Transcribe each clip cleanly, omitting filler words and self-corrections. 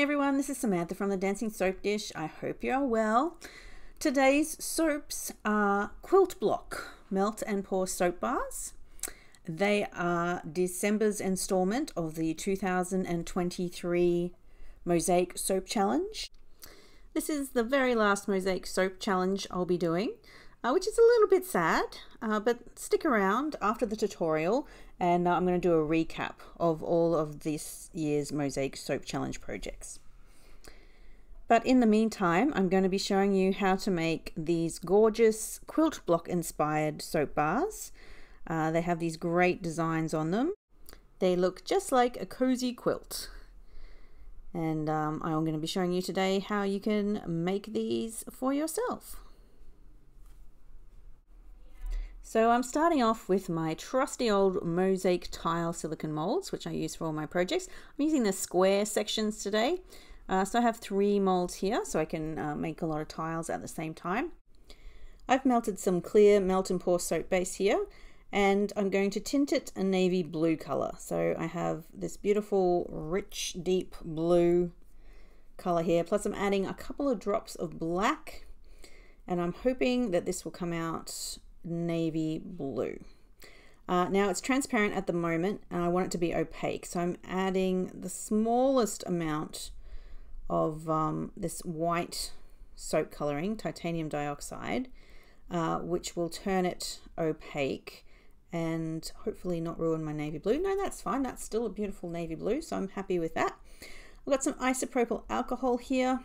everyone, this is Samantha from the Dancing Soap Dish. I hope you are well. Today's soaps are Quilt Block Melt and Pour Soap Bars. They are December's installment of the 2023 Mosaic Soap Challenge. This is the very last Mosaic Soap Challenge I'll be doing, which is a little bit sad, but stick around after the tutorial and I'm going to do a recap of all of this year's Mosaic Soap Challenge projects. But in the meantime, I'm going to be showing you how to make these gorgeous quilt block inspired soap bars. They have these great designs on them. They look just like a cozy quilt. And I'm going to be showing you today how you can make these for yourself. So I'm starting off with my trusty old Mosaic tile silicone molds, which I use for all my projects. I'm using the square sections today. So I have 3 molds here, so I can make a lot of tiles at the same time. I've melted some clear melt and pour soap base here, and I'm going to tint it a navy blue color. So I have this beautiful, rich, deep blue color here, plus I'm adding a couple of drops of black, and I'm hoping that this will come out navy blue. Now it's transparent at the moment and I want it to be opaque, so I'm adding the smallest amount of this white soap coloring, titanium dioxide, which will turn it opaque and hopefully not ruin my navy blue. No, that's fine, that's still a beautiful navy blue, so I'm happy with that. I've got some isopropyl alcohol here,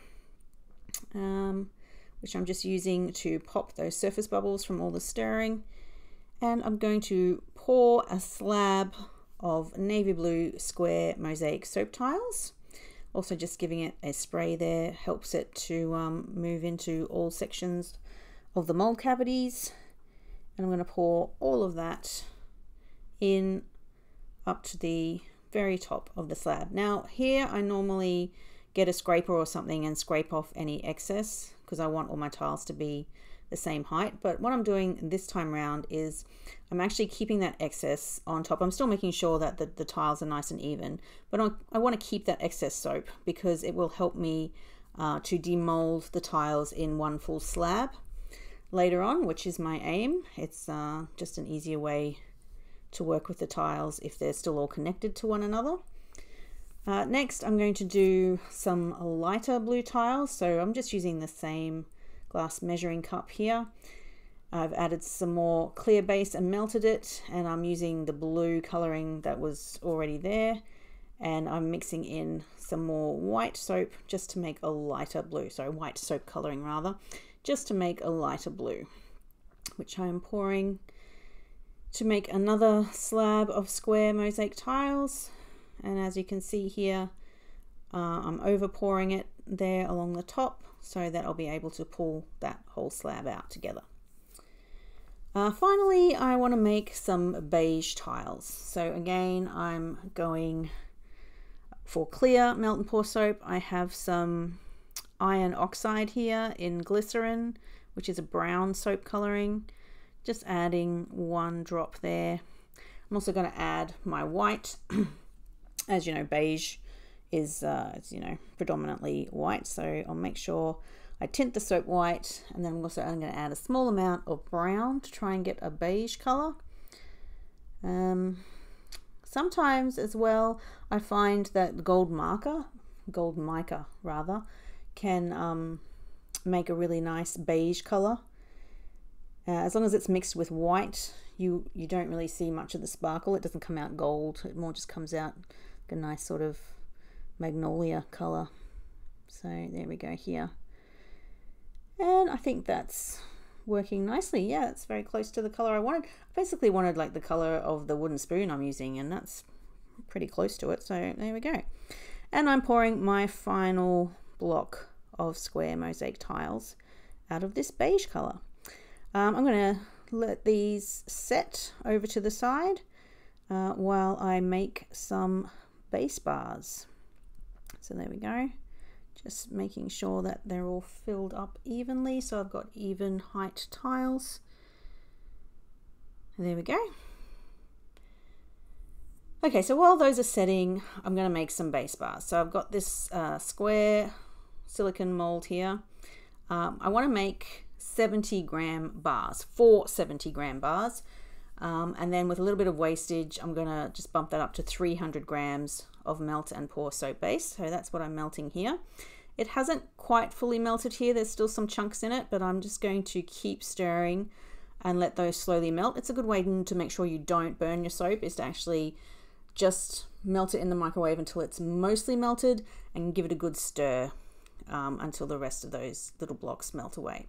which I'm just using to pop those surface bubbles from all the stirring. And I'm going to pour a slab of navy blue square mosaic soap tiles. Also just giving it a spray there helps it to move into all sections of the mold cavities. And I'm going to pour all of that in up to the very top of the slab. Now here I normally get a scraper or something and scrape off any excess because I want all my tiles to be the same height. But what I'm doing this time around is I'm actually keeping that excess on top. I'm still making sure that the tiles are nice and even, but I want to keep that excess soap because it will help me to demold the tiles in one full slab later on, which is my aim. It's just an easier way to work with the tiles if they're still all connected to one another. Next, I'm going to do some lighter blue tiles. So I'm just using the same glass measuring cup here. I've added some more clear base and melted it, and I'm using the blue coloring that was already there, and I'm mixing in some more white soap just to make a lighter blue. Sorry, white soap coloring rather, just to make a lighter blue, which I am pouring to make another slab of square mosaic tiles. And as you can see here, I'm over pouring it there along the top so that I'll be able to pull that whole slab out together. Finally, I want to make some beige tiles. So again, I'm going for clear melt and pour soap. I have some iron oxide here in glycerin, which is a brown soap coloring. Just adding 1 drop there. I'm also going to add my white. As you know, beige is predominantly white, so I'll make sure I tint the soap white, and then I'm going to add a small amount of brown to try and get a beige color. Sometimes as well, I find that gold mica rather, can make a really nice beige color. As long as it's mixed with white, you don't really see much of the sparkle. It doesn't come out gold, it more just comes out a nice sort of magnolia color. So there we go here, and I think that's working nicely. Yeah, it's very close to the color I wanted. I basically wanted like the color of the wooden spoon I'm using, and that's pretty close to it, so there we go. And I'm pouring my final block of square mosaic tiles out of this beige color. I'm going to let these set over to the side while I make some base bars. So there we go, just making sure that they're all filled up evenly, so I've got even height tiles. There we go. Okay, so while those are setting, I'm going to make some base bars. So I've got this square silicone mold here. I want to make 70-gram bars, 4 70-gram bars. And then with a little bit of wastage, I'm going to just bump that up to 300 grams of melt and pour soap base. So that's what I'm melting here. It hasn't quite fully melted here. There's still some chunks in it, but I'm just going to keep stirring and let those slowly melt. It's a good way to make sure you don't burn your soap, is to actually just melt it in the microwave until it's mostly melted and give it a good stir until the rest of those little blocks melt away.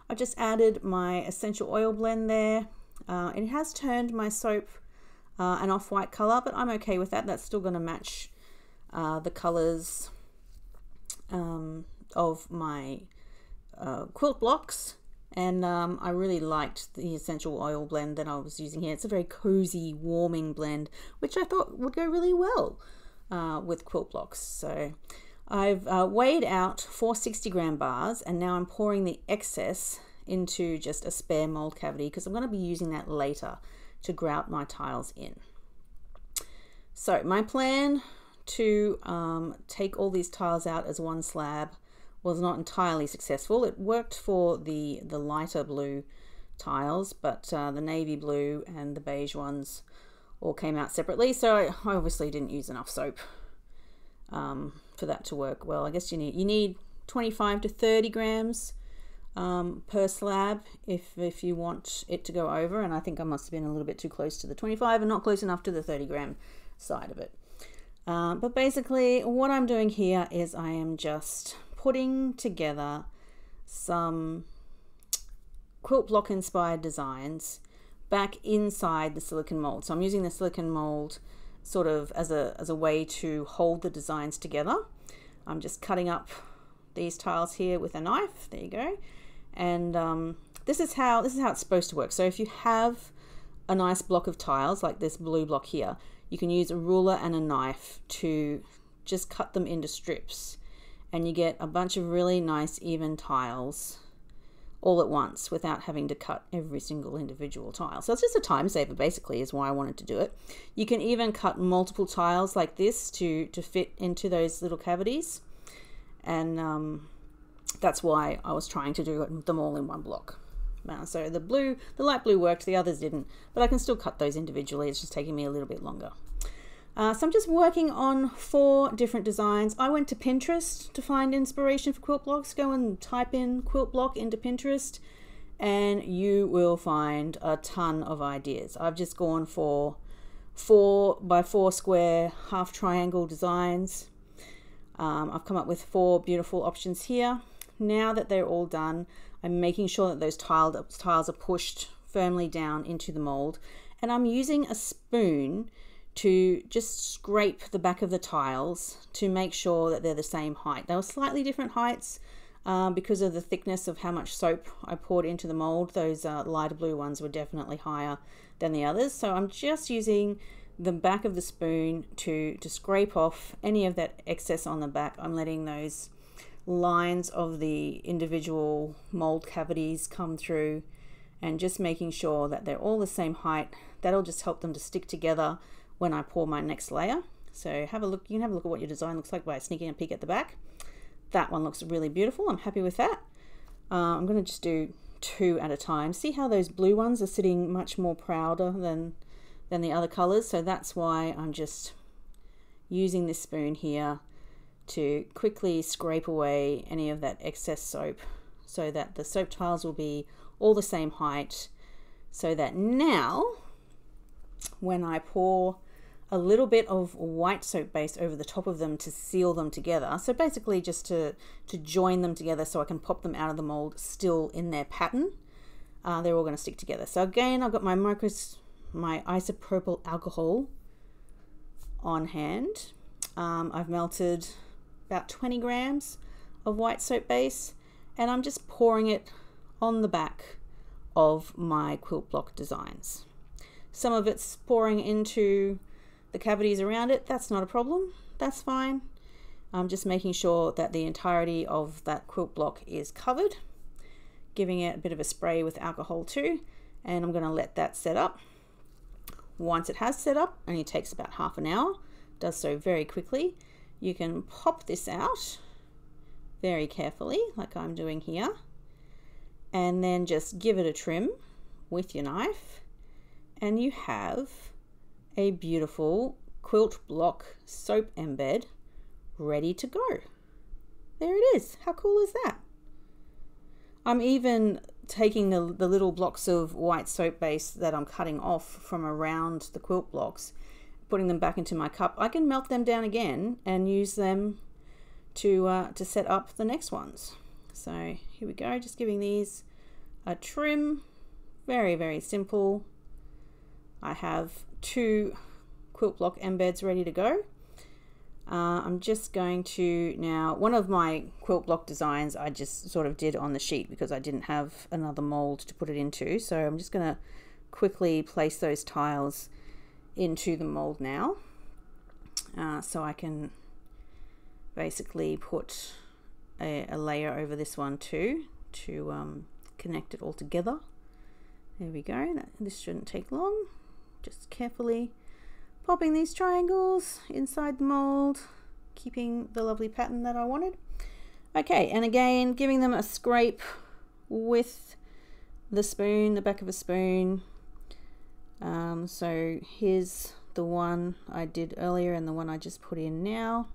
I've just added my essential oil blend there. It has turned my soap an off-white color, but I'm okay with that. That's still going to match the colors of my quilt blocks. And I really liked the essential oil blend that I was using here. It's a very cozy, warming blend, which I thought would go really well with quilt blocks. So I've weighed out 4 60-gram bars, and now I'm pouring the excess into just a spare mold cavity because I'm going to be using that later to grout my tiles in. So my plan to take all these tiles out as one slab was not entirely successful. It worked for the lighter blue tiles, but the navy blue and the beige ones all came out separately. So I obviously didn't use enough soap for that to work well. I guess you need 25 to 30 grams per slab if you want it to go over, and I think I must have been a little bit too close to the 25 and not close enough to the 30-gram side of it. But basically what I'm doing here is I am just putting together some quilt block inspired designs back inside the silicone mold. So I'm using the silicone mold sort of as a way to hold the designs together. I'm just cutting up these tiles here with a knife. There you go. And this is how it's supposed to work. So if you have a nice block of tiles like this blue block here, you can use a ruler and a knife to just cut them into strips, and you get a bunch of really nice even tiles all at once without having to cut every single individual tile. So it's just a time saver, basically, is why I wanted to do it. You can even cut multiple tiles like this to fit into those little cavities, and that's why I was trying to do them all in one block. So the light blue worked, the others didn't, but I can still cut those individually. It's just taking me a little bit longer. So I'm just working on 4 different designs. I went to Pinterest to find inspiration for quilt blocks. Go and type in quilt block into Pinterest and you will find a ton of ideas. I've just gone for 4x4 square half triangle designs. I've come up with 4 beautiful options here. Now that they're all done, I'm making sure that those tiles are pushed firmly down into the mold, and I'm using a spoon to just scrape the back of the tiles to make sure that they're the same height. They were slightly different heights because of the thickness of how much soap I poured into the mold. Those lighter blue ones were definitely higher than the others. So I'm just using the back of the spoon to scrape off any of that excess on the back. I'm letting those lines of the individual mold cavities come through and just making sure that they're all the same height. That'll just help them to stick together when I pour my next layer. So have a look. You can have a look at what your design looks like by sneaking a peek at the back. That one looks really beautiful. I'm happy with that. I'm going to just do 2 at a time. See how those blue ones are sitting much more prouder than the other colors. So that's why I'm just using this spoon here to quickly scrape away any of that excess soap so that the soap tiles will be all the same height, so that now when I pour a little bit of white soap base over the top of them to seal them together, so basically just to join them together so I can pop them out of the mold still in their pattern, they're all going to stick together. So again, I've got my isopropyl alcohol on hand. I've melted about 20 grams of white soap base, and I'm just pouring it on the back of my quilt block designs. Some of it's pouring into the cavities around it. That's not a problem. That's fine. I'm just making sure that the entirety of that quilt block is covered, giving it a bit of a spray with alcohol too, and I'm going to let that set up. Once it has set up, only takes about half an hour, does so very quickly. You can pop this out very carefully, like I'm doing here, and then just give it a trim with your knife, and you have a beautiful quilt block soap embed ready to go. There it is. How cool is that? I'm even taking the little blocks of white soap base that I'm cutting off from around the quilt blocks, putting them back into my cup. I can melt them down again and use them to set up the next ones. So here we go, just giving these a trim. Very, very simple. I have 2 quilt block embeds ready to go. I'm just going to now, one of my quilt block designs I just sort of did on the sheet because I didn't have another mold to put it into. So I'm just going to quickly place those tiles into the mold now. So I can basically put a layer over this one too to connect it all together. There we go. This shouldn't take long. Just carefully popping these triangles inside the mold, keeping the lovely pattern that I wanted. Okay, and again, giving them a scrape with the spoon, the back of a spoon. So here's the one I did earlier and the one I just put in now.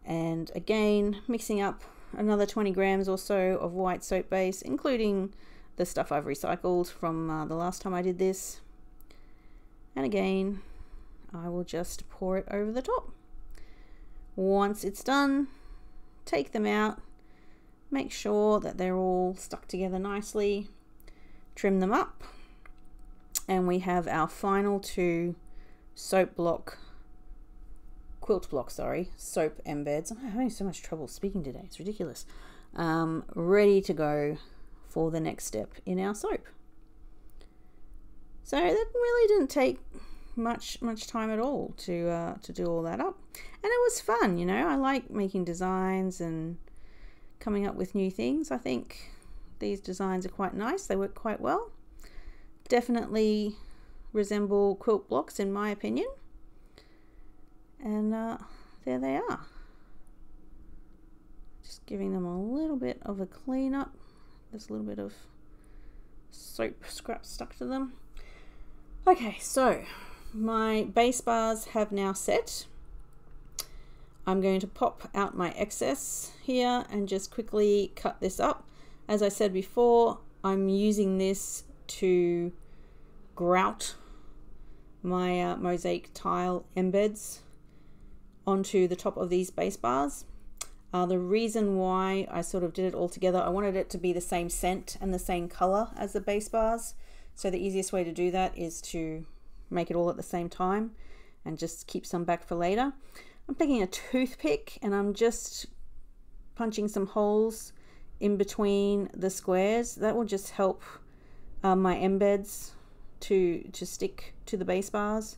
And again, mixing up another 20 grams or so of white soap base, including the stuff I've recycled from the last time I did this. And again, I will just pour it over the top. Once it's done, take them out, make sure that they're all stuck together nicely, trim them up, and we have our final 2 soap embeds. I'm having so much trouble speaking today, it's ridiculous. Ready to go for the next step in our soap. So that really didn't take much time at all to do all that up, and it was fun. You know, I like making designs and coming up with new things. I think these designs are quite nice. They work quite well. Definitely resemble quilt blocks in my opinion. And there they are. Just giving them a little bit of a clean up. There's a little bit of soap scraps stuck to them. Okay, so my base bars have now set. I'm going to pop out my excess here and just quickly cut this up. As I said before, I'm using this to grout my mosaic tile embeds onto the top of these base bars. The reason why I sort of did it all together, I wanted it to be the same scent and the same color as the base bars. So the easiest way to do that is to make it all at the same time and just keep some back for later. I'm taking a toothpick and I'm just punching some holes in between the squares. That will just help my embeds to stick to the base bars.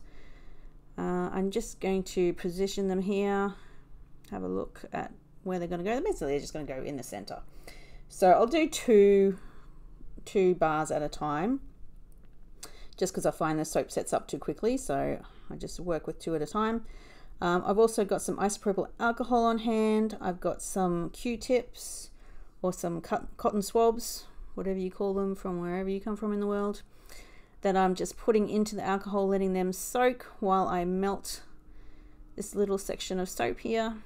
I'm just going to position them here, have a look at where they're going to go. Basically they're just going to go in the center. So I'll do two bars at a time, just because I find the soap sets up too quickly, so I just work with 2 at a time. I've also got some isopropyl alcohol on hand. I've got some Q-tips or some cotton swabs, whatever you call them from wherever you come from in the world, that I'm just putting into the alcohol, letting them soak while I melt this little section of soap here.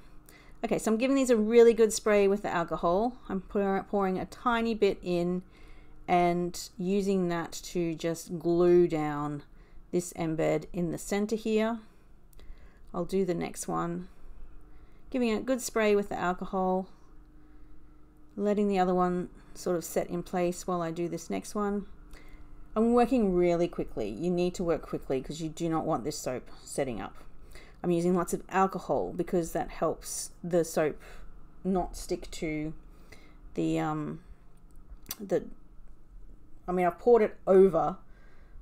Okay, so I'm giving these a really good spray with the alcohol. I'm pouring a tiny bit in and using that to just glue down this embed in the center here. I'll do the next one, giving it a good spray with the alcohol, letting the other one sort of set in place while I do this next one. I'm working really quickly. You need to work quickly because you do not want this soap setting up. I'm using lots of alcohol because that helps the soap not stick to the I mean, I've poured it over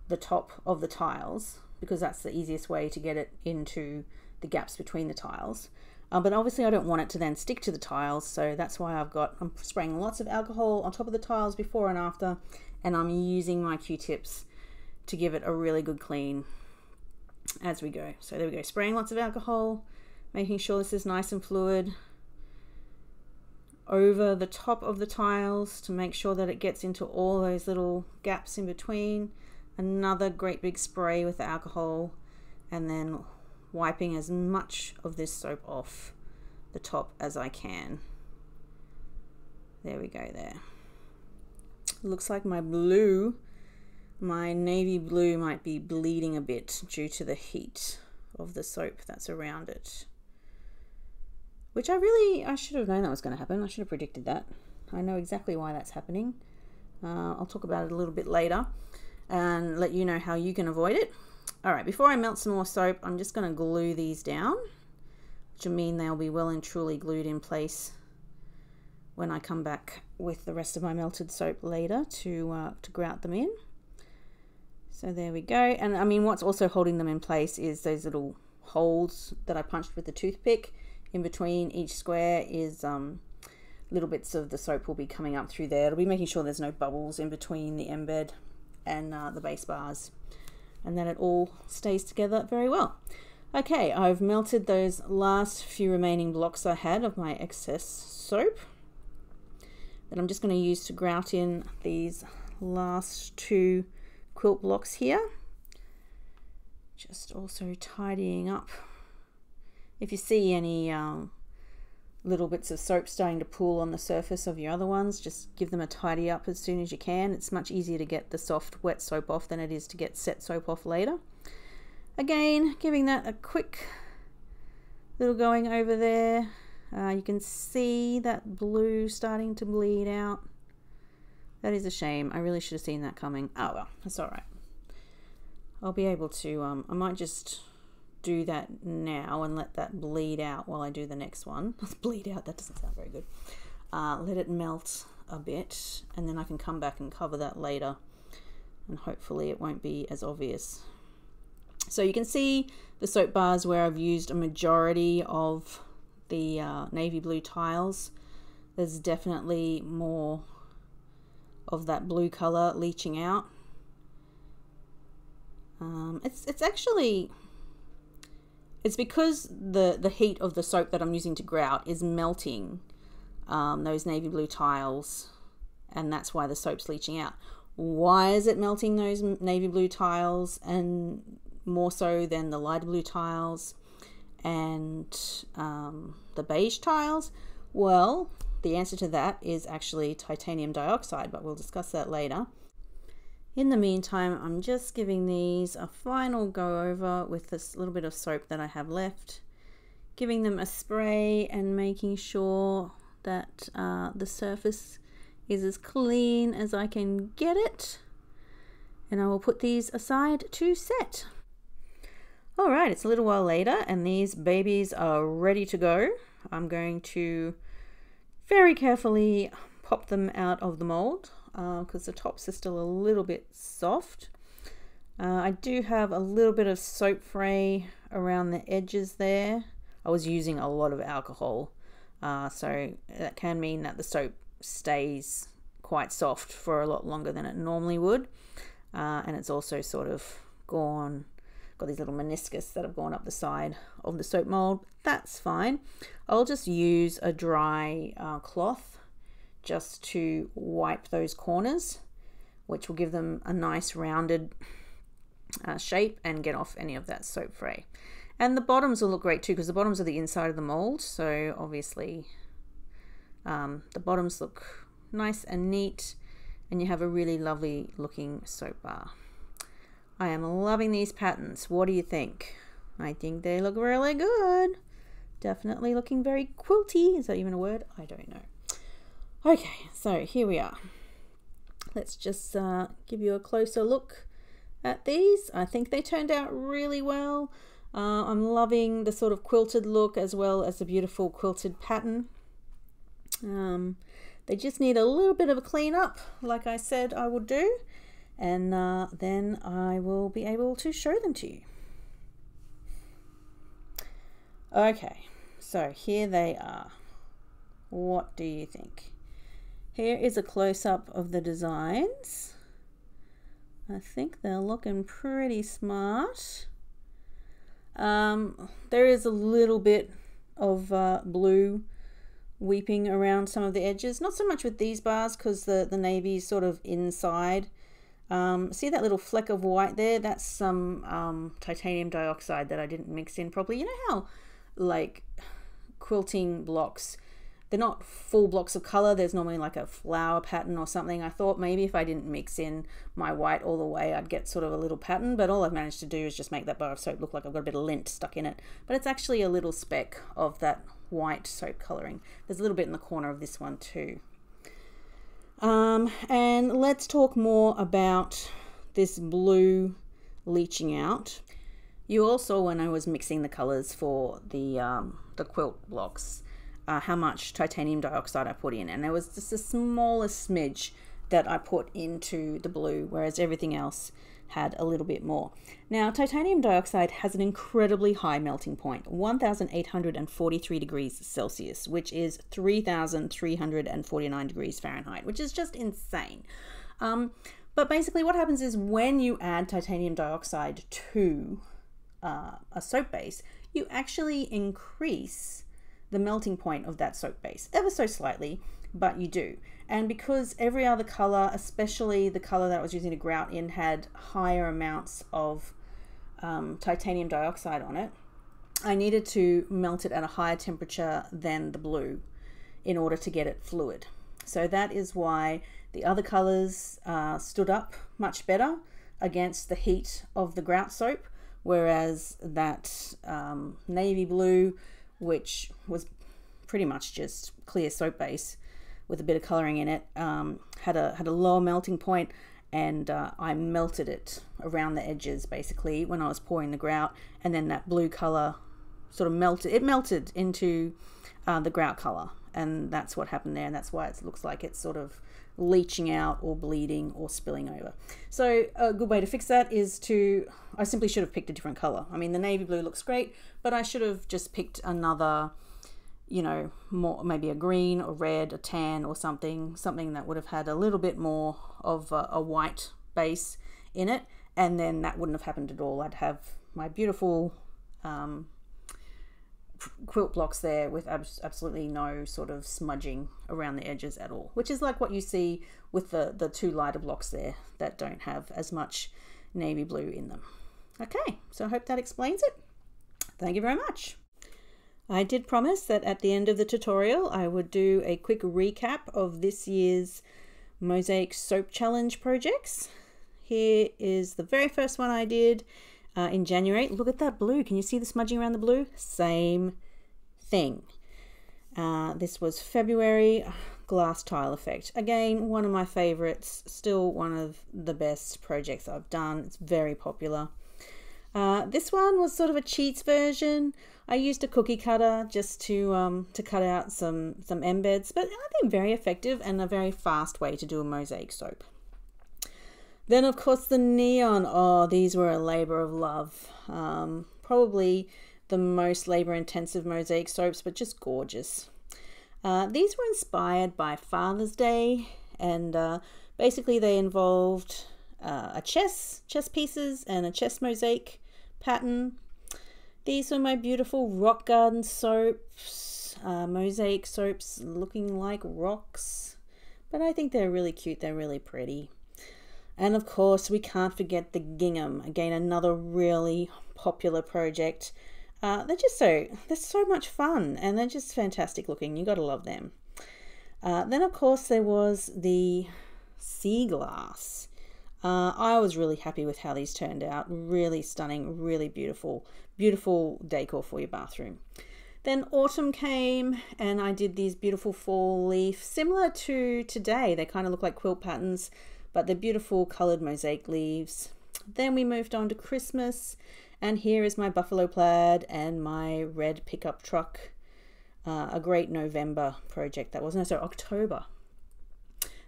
the top of the tiles because that's the easiest way to get it into the gaps between the tiles. But obviously I don't want it to then stick to the tiles, so that's why I'm spraying lots of alcohol on top of the tiles before and after, and I'm using my Q-tips to give it a really good clean as we go. So there we go, spraying lots of alcohol, making sure this is nice and fluid over the top of the tiles to make sure that it gets into all those little gaps in between. Another great big spray with the alcohol, and then wiping as much of this soap off the top as I can. There we go there. Looks like my navy blue might be bleeding a bit due to the heat of the soap that's around it. Which I should have known that was going to happen. I should have predicted that. I know exactly why that's happening. I'll talk about it a little bit later and let you know how you can avoid it. All right, before I melt some more soap, I'm just going to glue these down, which will mean they'll be well and truly glued in place when I come back with the rest of my melted soap later to grout them in. So there we go. And I mean, what's also holding them in place is those little holes that I punched with the toothpick. In between each square is little bits of the soap will be coming up through there. It'll be making sure there's no bubbles in between the embed and the base bars, and that it all stays together very well. Okay, I've melted those last few remaining blocks I had of my excess soap that I'm just going to use to grout in these last two quilt blocks here. Just also tidying up. If you see any little bits of soap starting to pool on the surface of your other ones, just give them a tidy up as soon as you can. It's much easier to get the soft wet soap off than it is to get set soap off later. Again, giving that a quick little going over there. You can see that blue starting to bleed out. That is a shame. I really should have seen that coming. Oh well, that's all right. I'll be able to, I might just do that now and let that bleed out while I do the next one. Bleed out, that doesn't sound very good. Let it melt a bit, and then I can come back and cover that later, and hopefully it won't be as obvious. So you can see the soap bars where I've used a majority of the navy blue tiles. There's definitely more of that blue color leaching out. It's actually, it's because the heat of the soap that I'm using to grout is melting those navy blue tiles, and that's why the soap's leaching out. Why is it melting those navy blue tiles and more so than the lighter blue tiles and the beige tiles? Well, the answer to that is actually titanium dioxide, but we'll discuss that later. In the meantime, I'm just giving these a final go over with this little bit of soap that I have left, giving them a spray and making sure that the surface is as clean as I can get it. And I will put these aside to set. All right, it's a little while later and these babies are ready to go. I'm going to very carefully pop them out of the mold because the tops are still a little bit soft. I do have a little bit of soap fray around the edges there. I was using a lot of alcohol, so that can mean that the soap stays quite soft for a lot longer than it normally would, and it's also sort of got these little meniscus that have gone up the side of the soap mold. That's fine. I'll just use a dry cloth just to wipe those corners, which will give them a nice rounded shape and get off any of that soap fray. And the bottoms will look great too, because the bottoms are the inside of the mold, so obviously the bottoms look nice and neat, and you have a really lovely looking soap bar. I am loving these patterns. What do you think? I think they look really good. Definitely looking very quilty. Is that even a word? I don't know. Okay, so here we are. Let's just give you a closer look at these. I think they turned out really well. I'm loving the sort of quilted look as well as the beautiful quilted pattern. They just need a little bit of a clean up, like I said I would do, and then I will be able to show them to you. Okay, so here they are. What do you think? Here is a close-up of the designs. I think they're looking pretty smart. There is a little bit of blue weeping around some of the edges. Not so much with these bars because the navy is sort of inside. See that little fleck of white there? That's some titanium dioxide that I didn't mix in properly. You know how like quilting blocks, they're not full blocks of color. There's normally like a flower pattern or something. I thought maybe if I didn't mix in my white all the way, I'd get sort of a little pattern, but all I've managed to do is just make that bar of soap look like I've got a bit of lint stuck in it. But it's actually a little speck of that white soap coloring. There's a little bit in the corner of this one too. And let's talk more about this blue leaching out. You all saw when I was mixing the colors for the quilt blocks, how much titanium dioxide I put in, and there was just the smallest smidge that I put into the blue, whereas everything else had a little bit more. Now, titanium dioxide has an incredibly high melting point, 1,843 degrees Celsius, which is 3,349 degrees Fahrenheit, which is just insane. But basically what happens is when you add titanium dioxide to a soap base, you actually increase the melting point of that soap base ever so slightly, but you do. And because every other color, especially the color that I was using to grout in, had higher amounts of titanium dioxide on it, I needed to melt it at a higher temperature than the blue in order to get it fluid. So that is why the other colors stood up much better against the heat of the grout soap, whereas that navy blue, which was pretty much just clear soap base with a bit of coloring in it, had a lower melting point, and I melted it around the edges basically when I was pouring the grout, and then that blue color sort of melted into the grout color, and that's what happened there, and that's why it looks like it's sort of leaching out or bleeding or spilling over. So a good way to fix that is I simply should have picked a different color. I mean, the navy blue looks great, but I should have just picked another, you know, more, maybe a green or red, a tan or something that would have had a little bit more of a white base in it, and then that wouldn't have happened at all. I'd have my beautiful quilt blocks there with absolutely no sort of smudging around the edges at all, which is like what you see with the two lighter blocks there that don't have as much navy blue in them. Okay, so I hope that explains it. Thank you very much. I did promise that at the end of the tutorial I would do a quick recap of this year's Mosaic Soap Challenge projects. Here is the very first one I did in January. Look at that blue. Can you see the smudging around the blue? Same thing. This was February, glass tile effect. Again, one of my favorites, still one of the best projects I've done. It's very popular. This one was sort of a cheats version. I used a cookie cutter just to cut out some embeds, but I think very effective and a very fast way to do a mosaic soap. Then of course the neon. Oh, these were a labor of love. Probably the most labor intensive mosaic soaps, but just gorgeous. These were inspired by Father's Day, and basically they involved a chess pieces and a chess mosaic pattern. These are my beautiful rock garden soaps, mosaic soaps looking like rocks, but I think they're really cute. They're really pretty. And of course we can't forget the gingham. Again, another really popular project. They're so much fun, and they're just fantastic looking. You gotta love them. Then of course there was the sea glass. I was really happy with how these turned out. Really stunning, really beautiful decor for your bathroom. Then autumn came and I did these beautiful fall leaf, similar to today. They kind of look like quilt patterns, but they're beautiful colored mosaic leaves. Then we moved on to Christmas, and here is my buffalo plaid and my red pickup truck. A great November project that was. No, sorry, October.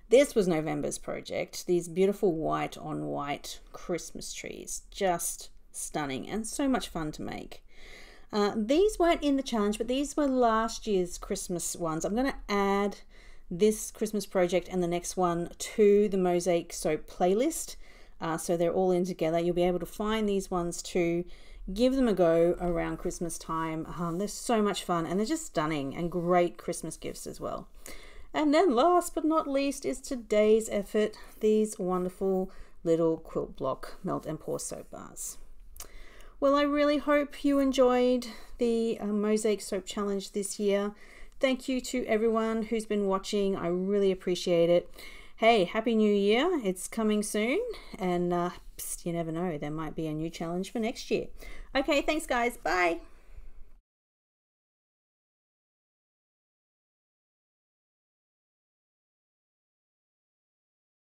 This was November's project. These beautiful white on white Christmas trees. Just stunning and so much fun to make. These weren't in the challenge, but these were last year's Christmas ones. I'm going to add this Christmas project and the next one to the Mosaic Soap playlist So they're all in together. You'll be able to find these ones too. Give them a go around Christmas time. They're so much fun and they're just stunning and great Christmas gifts as well. And then last but not least is today's effort, these wonderful little quilt block melt and pour soap bars. Well, I really hope you enjoyed the Mosaic Soap Challenge this year. Thank you to everyone who's been watching. I really appreciate it. Hey, Happy New Year. It's coming soon. And you never know, there might be a new challenge for next year. Okay, thanks guys. Bye.